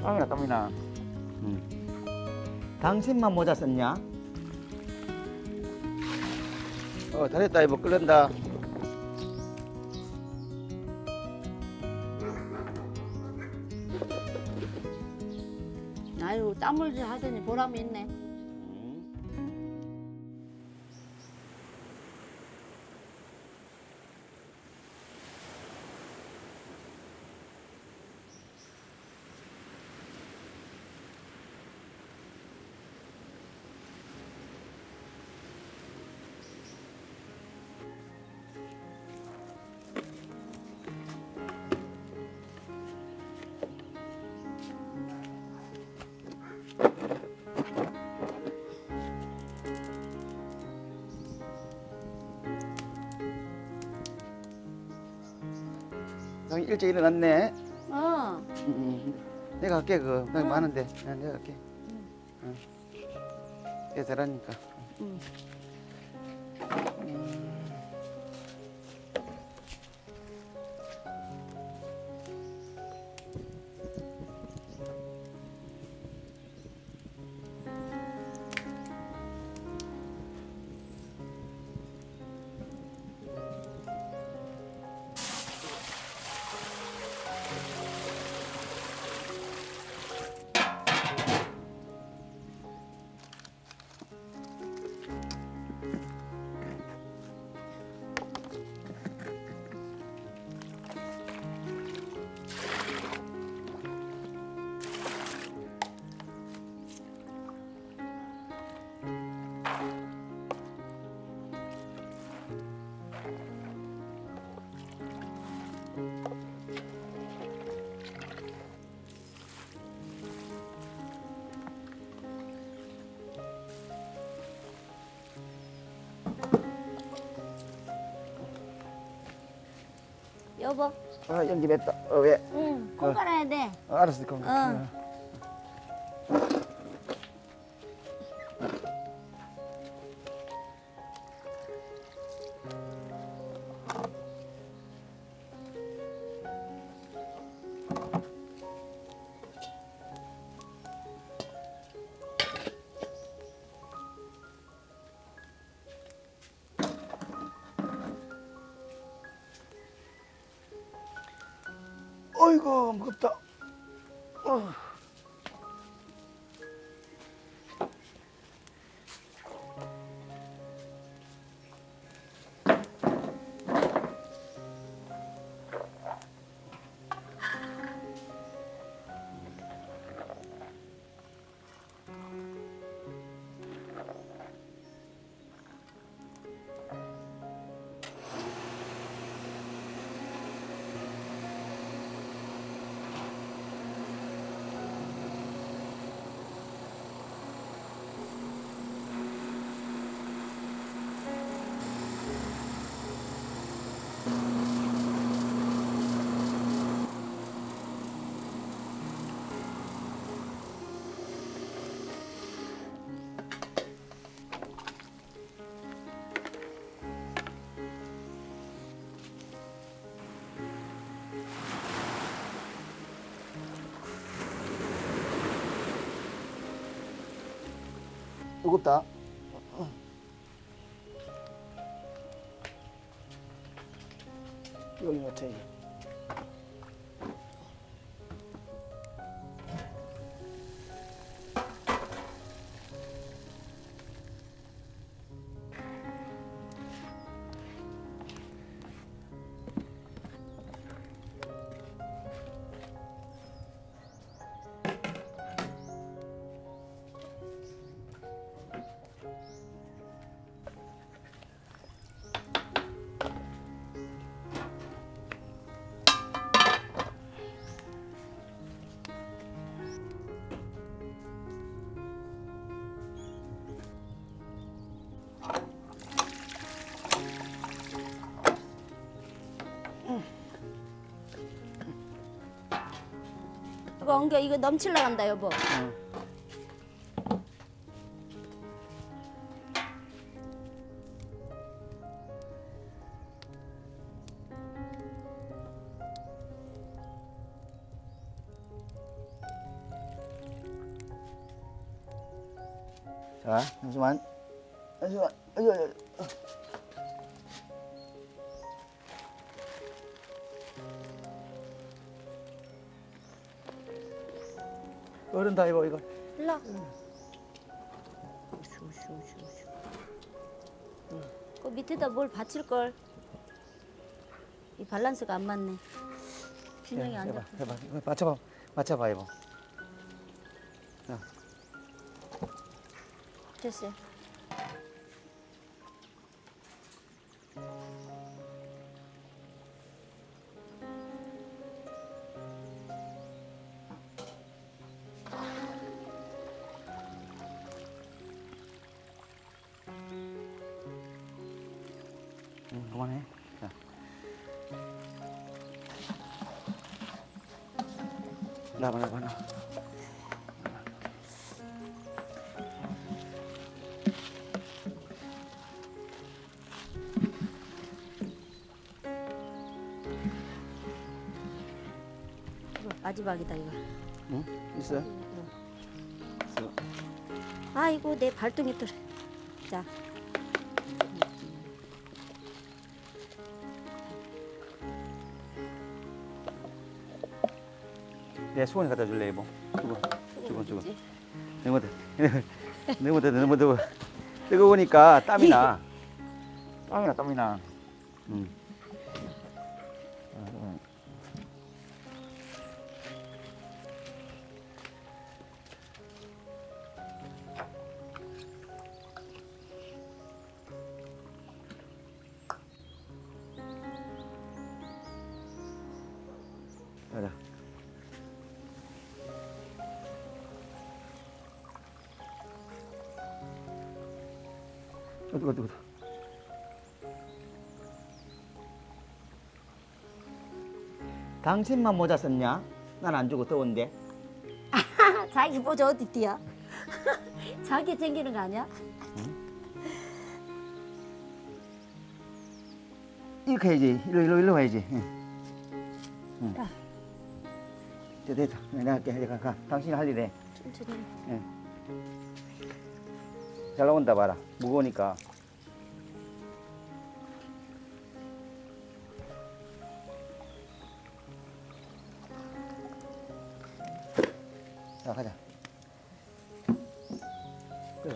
땀이나 땀이나. 당신만 모자 썼냐? 다 됐다. 이거 끓는다. 아유 땀을 하더니 보람이 있네. 형이 일찍 일어났네. 어. 내가 할게 그거. 나 많은데. 내가 할게. 내가 잘하니까. 응. 여보. 연기했다. 왜? 응. 콩 갈아야 돼. 알았어. 그럼. 어이구 무겁다. 무겁다. 여기 못해. 이거 엉겨. 이거 넘칠러 간다 여보. 자, 잠시만. 잠시만. 아유. 어른 다 입어 이거. 일로. 슈슈슈슈. 그 밑에다 뭘 받칠 걸. 이 밸런스가 안 맞네. 균형이 안 해봐, 잡혀. 해봐. 이거 맞춰봐, 맞춰봐 이거. 자, 됐어요. 그만해. 자. 나봐, 나봐, 나. 이거 마지막이다 이거. 응? 있어? 있어. 아이고 내 발등에 또. 자. 내 수건이 갖다 줄래 이모? 수건. 뭐지? 너무 더워. 뜨거우니까 땀이 나. 땀이 나. 응. 가자. 뜨거. 당신만 모자 썼냐? 난 안 주고 더운데. 자기 모자 어디 띠야? 자기 챙기는 거 아니야? 이렇게 해야지. 일로 해야지. 응. 야. 됐다. 내가 할게. 가. 당신이 할 일해. 천천히. 잘 나온다 봐라. 무거우니까. 자, 가자. 그래.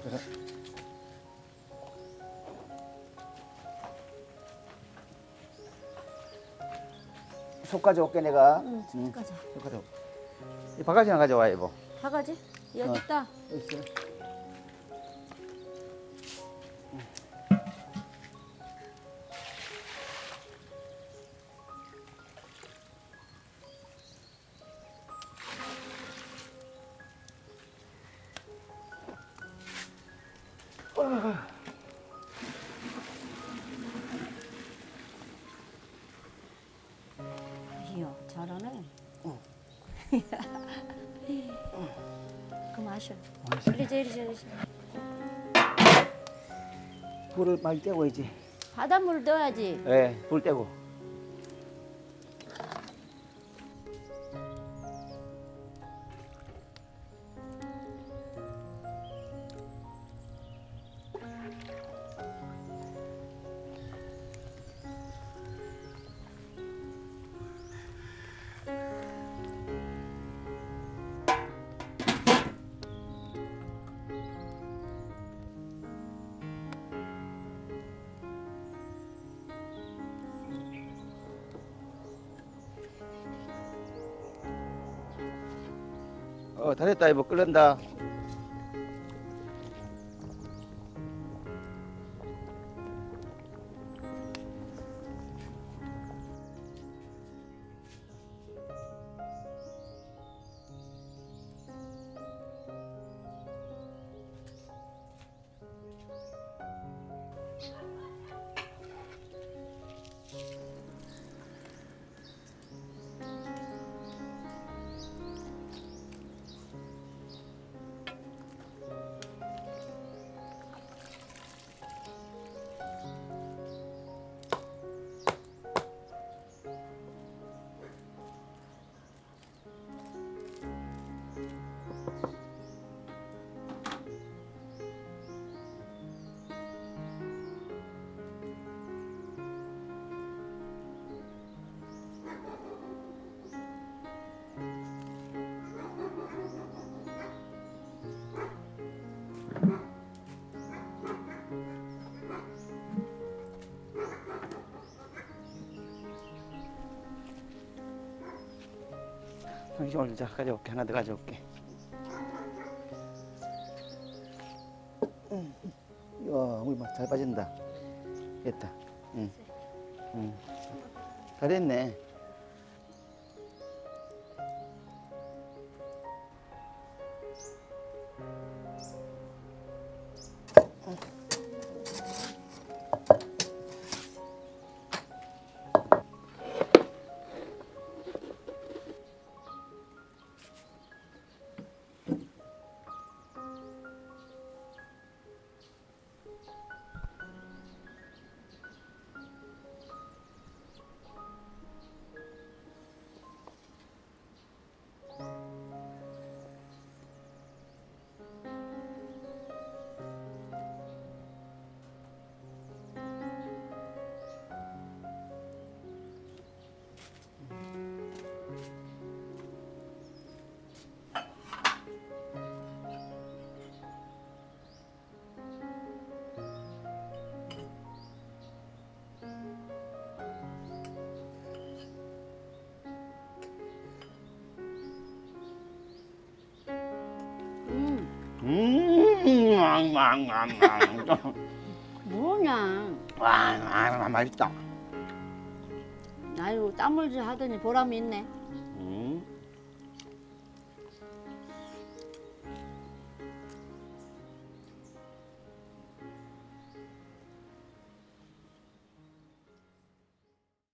속 가져올게 내가. 응, 가자. 속 가져. 이 바가지나 가져와 이거. 바가지? 여기 있다. 있어. 이야, 잘하네. 그 마셔. 이리. 불을 많이 떼고 있지. 바닷물 넣어야지. 네, 불 떼고. 다 됐다 이거 끓는다. 방심을 자 가져올게. 하나 더 가져올게. 이야, 우리 막 잘 빠진다. 됐다. 응. 응. 다 됐네. 뭐냐? 와, 맛있다. 아유 땀을 하더니 보람이 있네.